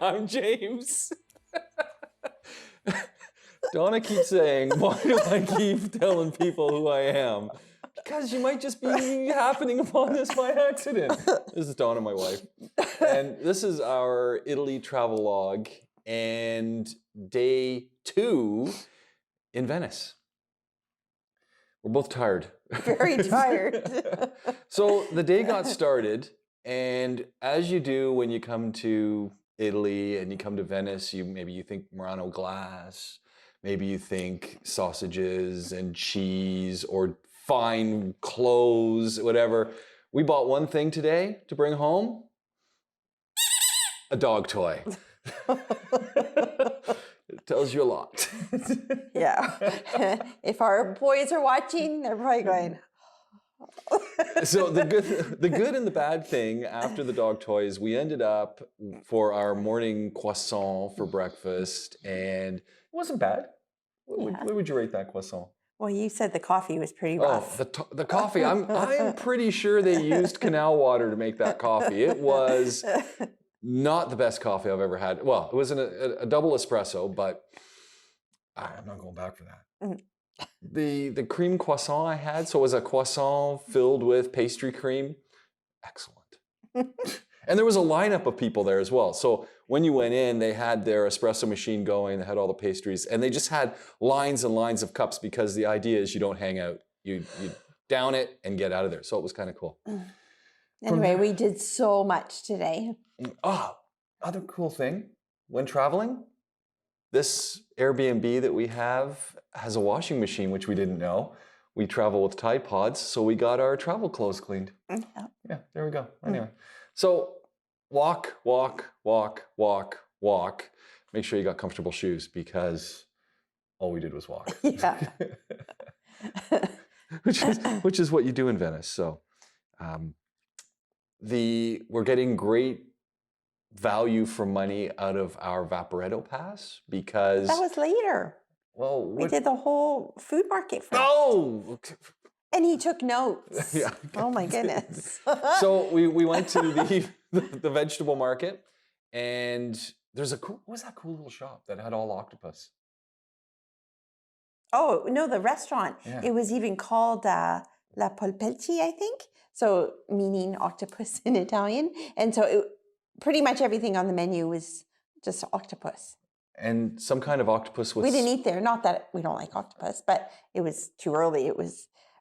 I'm James. Donna keeps saying, why do I keep telling people who I am? Because you might just be happening upon this by accident. This is Donna, my wife. And this is our Italy travelogue and day 2 in Venice. We're both tired. Very tired. So the day got started, and as you do when you come to Italy and you come to Venice, maybe you think Murano glass, maybe you think sausages and cheese or fine clothes, whatever. We bought one thing today to bring home, a dog toy. It tells you a lot. Yeah. If our boys are watching, they're probably going. So the good and the bad thing after the dog toys, we ended up for our morning croissant for breakfast, and it wasn't bad. What would you rate that croissant? Well, you said the coffee was pretty rough. Oh, the coffee. I'm pretty sure they used canal water to make that coffee. It was not the best coffee I've ever had. Well, it was a double espresso, but I'm not going back for that. The cream croissant I had, so it was a croissant filled with pastry cream. Excellent. And there was a lineup of people there as well. So when you went in, they had their espresso machine going, they had all the pastries, and they just had lines and lines of cups because the idea is you don't hang out. You down it and get out of there. So it was kind of cool. Anyway, we did so much today. Other cool thing, when traveling, this Airbnb that we have has a washing machine, which we didn't know. We travel with Tide Pods, so we got our travel clothes cleaned. Yeah, there we go. Anyway, so walk. Make sure you got comfortable shoes because all we did was walk. Yeah. which is what you do in Venice. So we're getting great value for money out of our Vaporetto pass because that was later. Well, we did the whole food market first. Oh! And he took notes. Yeah. Oh my goodness. So we went to the vegetable market, and there's what was that cool little shop that had all octopus? Oh, no, the restaurant. Yeah. It was even called La Polpelci, I think. So meaning octopus in Italian. And so pretty much everything on the menu was just octopus. And some kind of octopus with... We didn't eat there. Not that we don't like octopus, but it was too early.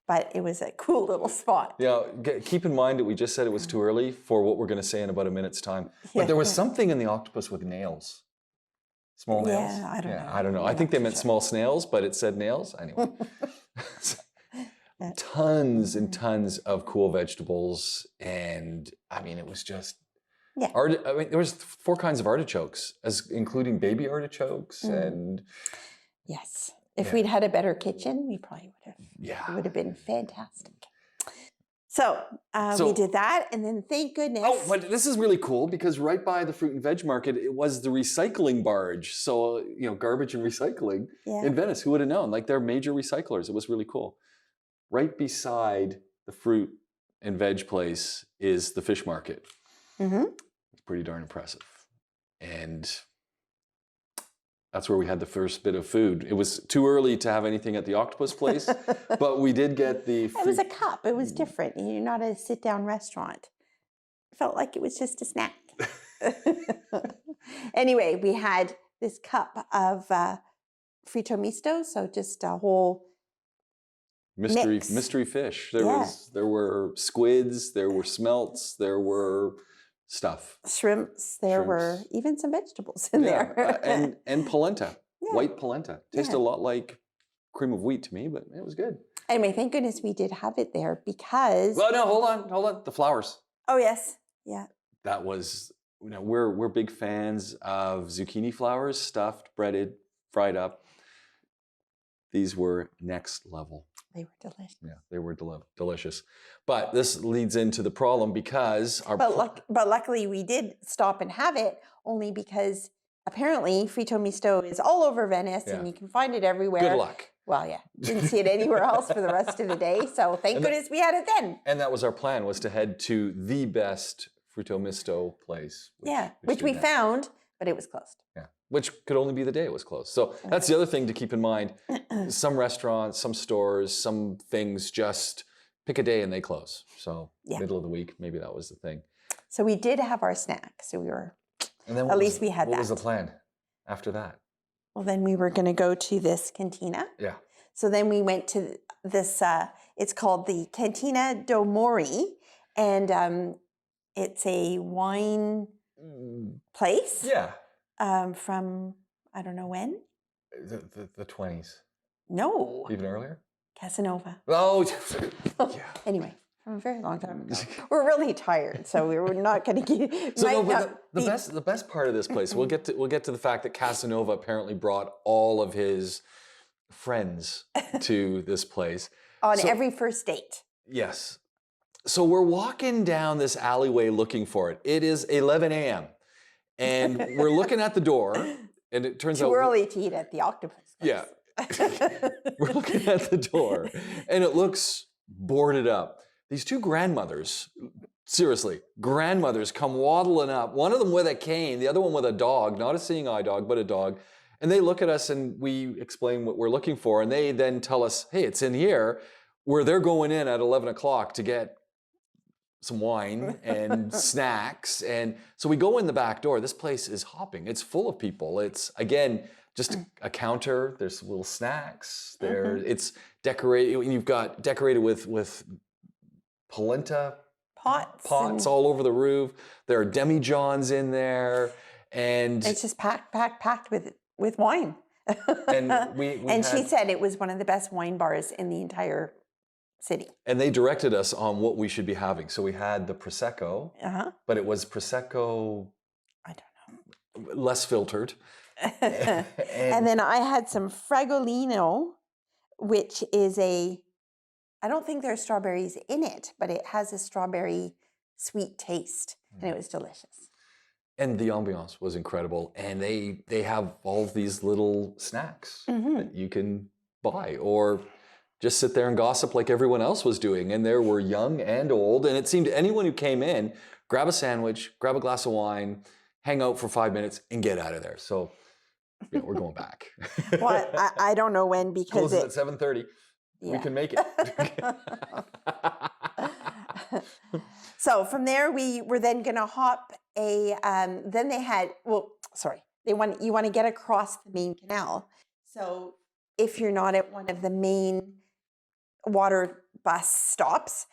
But it was a cool little spot. Yeah, keep in mind that we just said it was too early for what we're going to say in about a minute's time. But there was something in the octopus with nails. Small nails? Yeah, I don't know. I don't know. I think they meant small snails, but it said nails. Anyway. Tons and tons of cool vegetables. And I mean, it was just... Yeah. there was 4 kinds of artichokes, including baby artichokes and... Yes. If we'd had a better kitchen, we probably would have. Yeah. It would have been fantastic. So we did that, and then thank goodness. Oh, but this is really cool because right by the fruit and veg market, it was the recycling barge. So, garbage and recycling in Venice. Who would have known? Like, they're major recyclers. It was really cool. Right beside the fruit and veg place is the fish market. Mm-hmm. It's pretty darn impressive. And that's where we had the first bit of food. It was too early to have anything at the octopus place, but we did get the... It was a cup. It was different. You're not a sit-down restaurant. It felt like it was just a snack. Anyway, we had this cup of frito misto, so just a whole mystery fish. There were squids, there were smelts, there were shrimps. There were even some vegetables in there. and polenta, white polenta. Tasted a lot like cream of wheat to me, but it was good. Anyway, thank goodness we did have it there because... Well, no, hold on. The flowers. Oh, yes. Yeah. That was, we're big fans of zucchini flowers, stuffed, breaded, fried up. These were next level. They were delicious. Yeah, they were delicious. But this leads into the problem because But luckily we did stop and have it only because apparently frito misto is all over Venice and you can find it everywhere. Good luck. Well, yeah, didn't see it anywhere else for the rest of the day. So thank goodness we had it then. And that was our plan, was to head to the best frito misto place. Which we found but it was closed. Yeah, which could only be the day it was closed. So that's the other thing to keep in mind. Some restaurants, some stores, some things just pick a day and they close. So middle of the week, maybe that was the thing. So we did have our snack. So we were, and then at least we had that. What was the plan after that? Well, then we were going to go to this cantina. Yeah. So then we went to this, it's called the Cantina do Mori, and it's a wine place. Yeah. From, I don't know when. The 20s. No. Even earlier? Casanova. Oh, yeah. Anyway, from a very long time ago. We're really tired, so we were not going to get. So the best part of this place, we'll get to the fact that Casanova apparently brought all of his friends to this place on every first date. Yes. So we're walking down this alleyway looking for it. It is 11 a.m. and we're looking at the door, and it turns out too early to eat at the octopus place. Yeah. We're looking at the door, and it looks boarded up. These two grandmothers, seriously, grandmothers come waddling up, one of them with a cane, the other one with a dog, not a seeing eye dog, but a dog. And they look at us and we explain what we're looking for. And they then tell us, hey, it's in here, where they're going in at 11 o'clock to get some wine and snacks. And so we go in the back door. This place is hopping. It's full of people. It's, again, just a counter. There's little snacks. There, it's decorated. You've got decorated with polenta pots all over the roof. There are demijohns in there, and it's just packed with wine. And she said it was one of the best wine bars in the entire city. And they directed us on what we should be having. So we had the Prosecco, but it was Prosecco, I don't know, less filtered. and then I had some Fragolino, which is I don't think there's strawberries in it, but it has a strawberry sweet taste, and it was delicious. And the ambiance was incredible. And they have all of these little snacks that you can buy or just sit there and gossip like everyone else was doing. And there were young and old. And it seemed anyone who came in, grab a sandwich, grab a glass of wine, hang out for 5 minutes and get out of there. So yeah, we're going back. Well, I don't know when, because closes at 7:30. Yeah. We can make it. So from there, we were then going to hop then they had, you want to get across the main canal. So if you're not at one of the main water bus stops,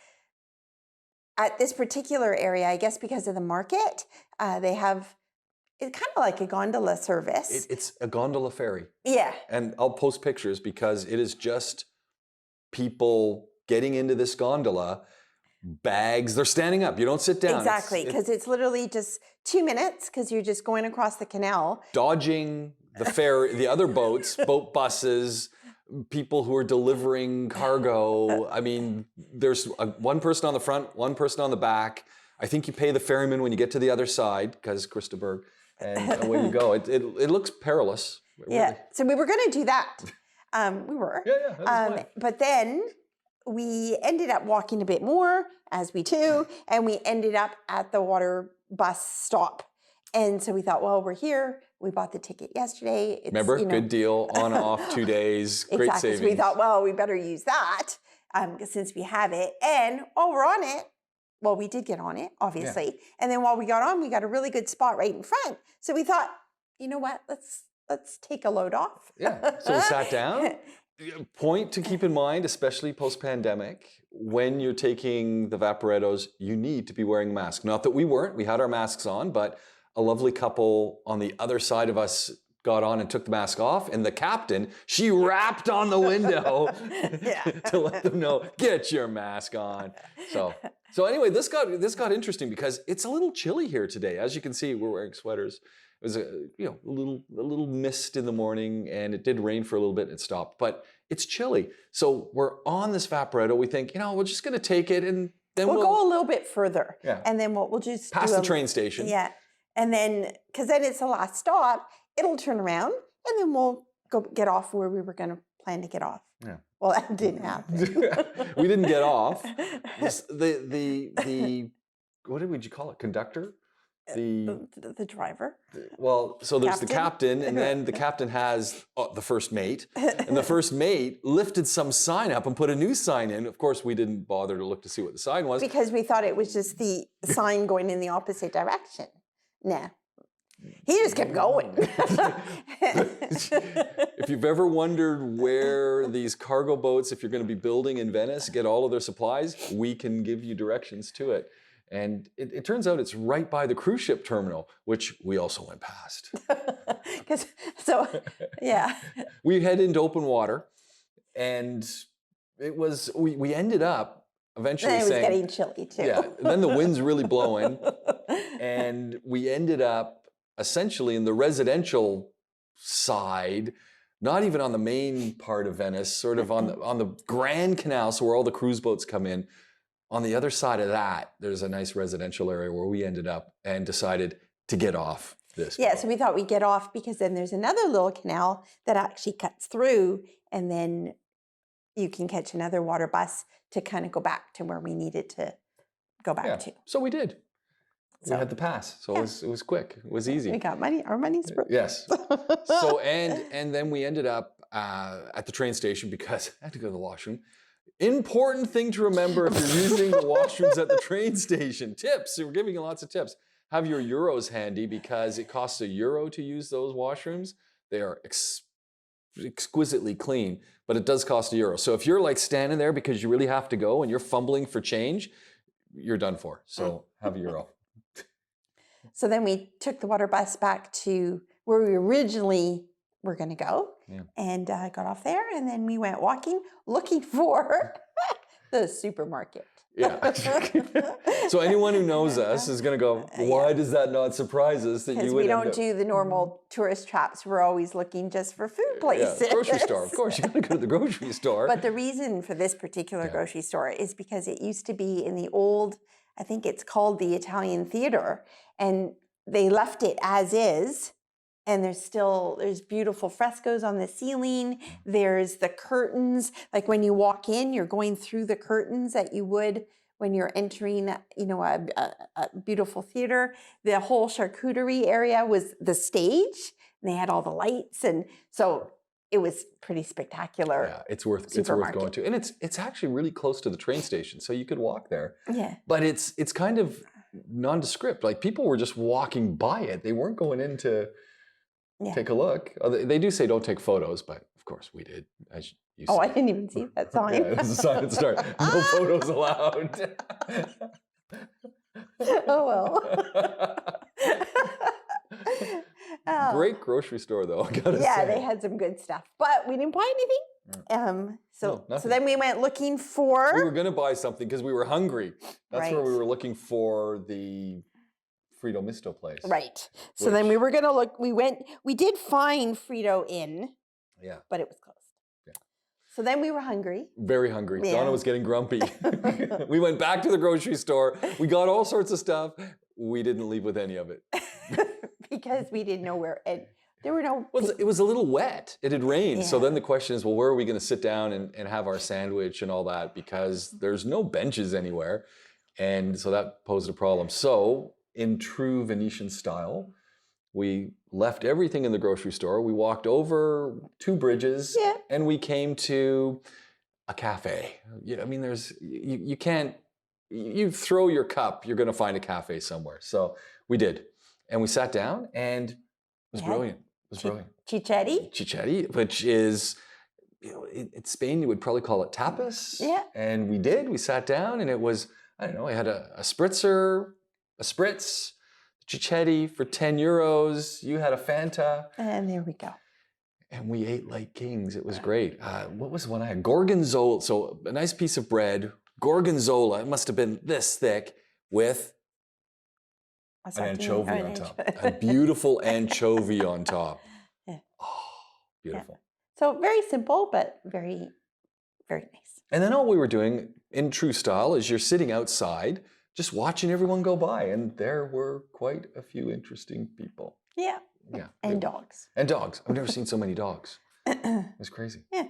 at this particular area, I guess because of the market, they have, it's kind of like a gondola service. It's a gondola ferry. Yeah. And I'll post pictures because it is just people getting into this gondola, bags, they're standing up. You don't sit down. Exactly, because it's literally just 2 minutes because you're just going across the canal. Dodging the ferry, the other boats, boat buses, people who are delivering cargo. I mean, there's one person on the front, one person on the back. I think you pay the ferryman when you get to the other side because Christaberg, and away you go. It looks perilous. Yeah, really. So we were going to do that. We were. Yeah. But then we ended up walking a bit more, as we do, and we ended up at the water bus stop. And so we thought, well, we're here. We bought the ticket yesterday. Remember, good deal, on, off, 2 days, great exactly. savings. So we thought, well, we better use that since we have it. And while we're on it, well, we did get on it, obviously. Yeah. And then while we got on, we got a really good spot right in front. So we thought, you know what, let's take a load off. Yeah, so we sat down. Point to keep in mind, especially post-pandemic, when you're taking the Vaporettos, you need to be wearing a mask. Not that we weren't, we had our masks on, but a lovely couple on the other side of us got on and took the mask off, and the captain, she rapped on the window to let them know, get your mask on. So anyway, this got interesting because it's a little chilly here today. As you can see, we're wearing sweaters. It was a little mist in the morning, and it did rain for a little bit and it stopped, but it's chilly. So we're on this Vaporetto. We think, we're just going to take it, and then we'll go a little bit further. Yeah. And then we'll just past the train station. Yeah. And then, because then it's the last stop, it'll turn around, and then we'll go get off where we were going to plan to get off. Yeah. Well, that didn't happen. We didn't get off. The what would you call it? Conductor? The driver. Well, so there's the captain, and then the captain has the first mate, and the first mate lifted some sign up and put a new sign in. Of course, we didn't bother to look to see what the sign was. Because we thought it was just the sign going in the opposite direction. Nah. He just kept going. If you've ever wondered where these cargo boats, if you're going to be building in Venice, get all of their supplies, we can give you directions to it. And it turns out it's right by the cruise ship terminal, which we also went past. Yeah. We head into open water, and it was, we ended up eventually saying... it was getting chilly too. Yeah, then the wind's really blowing, and we ended up essentially in the residential side, not even on the main part of Venice, sort of on the Grand Canal, so where all the cruise boats come in. On the other side of that, there's a nice residential area where we ended up and decided to get off this. Yeah, so we thought we'd get off because then there's another little canal that actually cuts through, and then you can catch another water bus to kind of go back to where we needed to go back to. So we did. We had the pass, so it was quick. It was easy. We got money. Our money's broke. Yes. So and then we ended up at the train station because I had to go to the washroom. Important thing to remember if you're using the washrooms at the train station. Tips. We're giving you lots of tips. Have your euros handy because it costs €1 to use those washrooms. They are exquisitely clean, but it does cost €1. So if you're like standing there because you really have to go and you're fumbling for change, you're done for. So have €1. So then we took the water bus back to where we originally were going to go and got off there. And then we went walking, looking for the supermarket. Yeah. So anyone who knows us is going to go, why does that not surprise us that you would we don't do the normal tourist traps. We're always looking just for food places. Yeah, grocery store. Of course, you got to go to the grocery store. But the reason for this particular grocery store is because it used to be in the old, I think it's called the Italian Theater, and they left it as is. And there's beautiful frescoes on the ceiling. There's the curtains. Like when you walk in, you're going through the curtains that you would when you're entering, a beautiful theater. The whole charcuterie area was the stage, and they had all the lights, and so it was pretty spectacular. Yeah, it's worth going to, and it's actually really close to the train station, so you could walk there. Yeah, but it's kind of nondescript. Like people were just walking by it; they weren't going in to take a look. They do say don't take photos, but of course we did. As you I didn't even see that sign. Yeah, there's a sign at the start. No photos allowed. Oh well. Great grocery store though, I gotta say. Yeah, they had some good stuff, but we didn't buy anything. So then we went looking for. We were gonna buy something because we were hungry. That's where we were looking for the Frito Misto place. Right. So then we were going to look, we did find Frito Inn. Yeah. But it was closed. Yeah. So then we were hungry. Very hungry. Yeah. Donna was getting grumpy. We went back to the grocery store. We got all sorts of stuff. We didn't leave with any of it. Because we didn't know where, and there were no... Well, it was a little wet. It had rained. Yeah. So then the question is, well, where are we going to sit down and have our sandwich and all that? Because there's no benches anywhere. And so that posed a problem. So in true Venetian style, we left everything in the grocery store. We walked over 2 bridges and we came to a cafe. I mean, you can't, you throw your cup, you're going to find a cafe somewhere. So we did. And we sat down and it was brilliant. It was brilliant. Cicchetti, which is, in Spain, you would probably call it tapas. Yeah. And we did. We sat down and it was, I don't know, I had a spritzer, a spritz, Cicchetti for €10. You had a Fanta. And there we go. And we ate like kings. It was great. What was the one I had? Gorgonzola. So a nice piece of bread. Gorgonzola. It must have been this thick with an anchovy on top. A beautiful anchovy on top. Yeah. Oh, beautiful. Yeah. So very simple, but very, very nice. And then all we were doing in true style is you're sitting outside just watching everyone go by, and there were quite a few interesting people. Yeah. Yeah. And dogs. And dogs. I've never seen so many dogs. It was crazy. Yeah.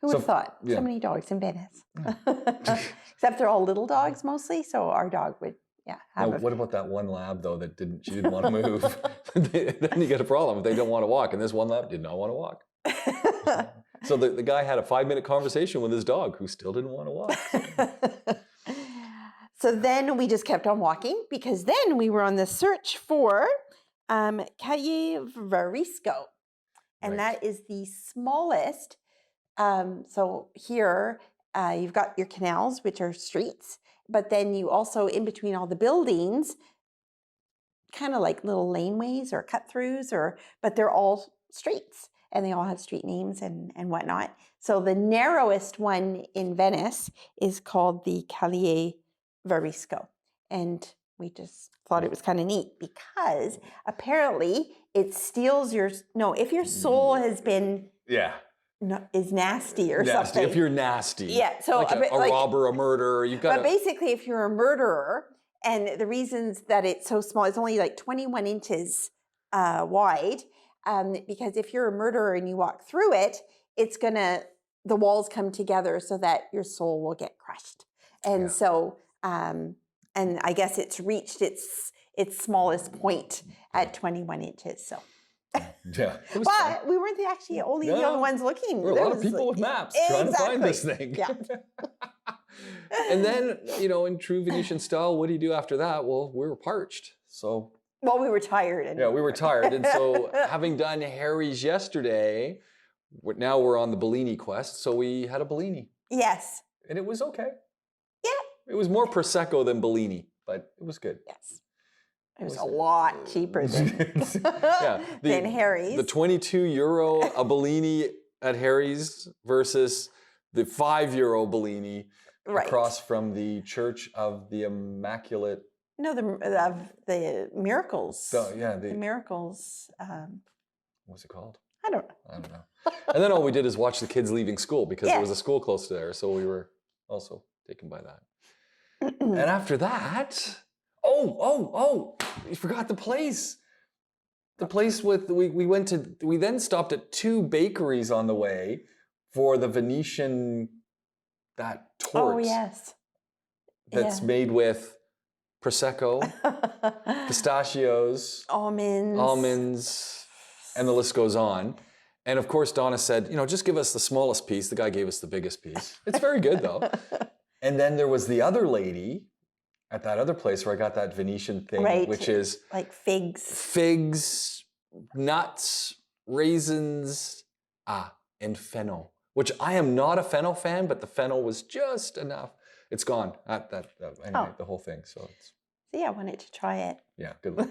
Who would have thought? Yeah. So many dogs in Venice. Yeah. Except they're all little dogs mostly, so our dog would Yeah. Now, what about that one lab though that she didn't want to move? Then you get a problem if they don't want to walk, and this one lab did not want to walk. So the guy had a 5-minute conversation with his dog who still didn't want to walk. So then we just kept on walking, because then we were on the search for Calle Varisco. And Right. that is the smallest. So here you've got your canals, which are streets, but then you also, in between all the buildings, kind of like little laneways or cut-throughs, but they're all streets, and they all have street names and whatnot. So the narrowest one in Venice is called the Calle Varisco. And we just thought it was kind of neat, because apparently it steals if your soul has been is nasty or something. If you're nasty. Yeah, so like a robber, a murderer, you've got. But basically, if you're a murderer, and the reasons that it's so small, it's only like 21 inches wide, because if you're a murderer and you walk through it, the walls come together so that your soul will get crushed. And so, and I guess it's reached its smallest point at 21 inches. So. Yeah, but we weren't actually the only ones looking. There were a lot of people with maps trying to find this thing. Yeah. And then, in true Venetian style, what do you do after that? Well, we were parched. So. Well, we were tired. We were tired. And so, having done Harry's yesterday, now we're on the Bellini quest. So we had a Bellini. Yes. And it was okay. Yeah. It was more Prosecco than Bellini, but it was good. Yes. It was a lot cheaper than Harry's. The 22 euro a Bellini at Harry's versus the 5 euro Bellini across from the Church of the Immaculate. No, the Miracles. The Miracles. What's it called? I don't know. And then all we did is watch the kids leaving school, because there was a school close to there. So we were also taken by that. And after that... Oh, you forgot the place. The place we then stopped at 2 bakeries on the way for the Venetian, that torte. Oh, yes. That's made with Prosecco, pistachios, almonds, and the list goes on. And of course, Donna said, just give us the smallest piece. The guy gave us the biggest piece. It's very good though. And then there was the other lady at that other place where I got that Venetian thing, which is like figs. Figs, nuts, raisins, and fennel, which I am not a fennel fan, but the fennel was just enough. It's gone. Anyway, the whole thing. So I wanted to try it. Yeah, good luck.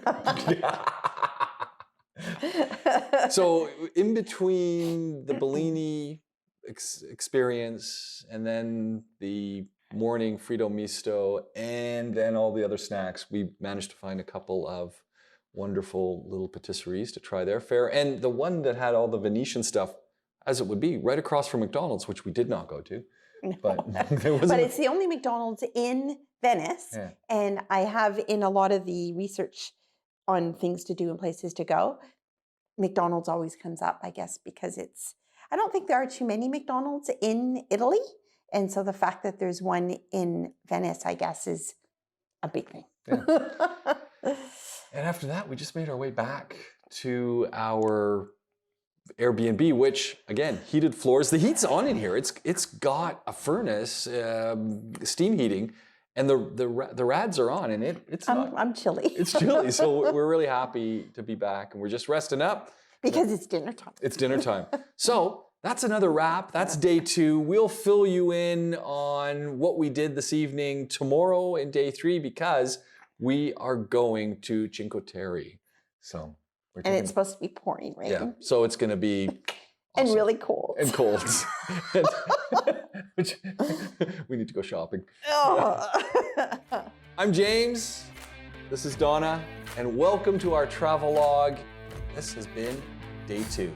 So in between the Bellini experience and then the morning Frito Misto, and then all the other snacks, we managed to find a couple of wonderful little patisseries to try their fare. And the one that had all the Venetian stuff, as it would be, right across from McDonald's, which we did not go to. No. But it's the only McDonald's in Venice. Yeah. And I have, in a lot of the research on things to do and places to go, McDonald's always comes up, I guess, because I don't think there are too many McDonald's in Italy. And so the fact that there's one in Venice, I guess, is a big thing. Yeah. And after that, we just made our way back to our Airbnb, which, again, heated floors. The heat's on in here. It's got a furnace, steam heating, and the rads are on, and I'm chilly. It's chilly, so we're really happy to be back, and we're just resting up. Because it's dinner time. It's dinner time. So that's another wrap. That's day 2. We'll fill you in on what we did this evening tomorrow in day 3, because we are going to Cinque Terre. So and it's supposed to be pouring rain. Yeah, so it's going to be awesome. And really cold. And cold. We need to go shopping. Oh. I'm James. This is Donna, and welcome to our Travelogue. This has been day 2.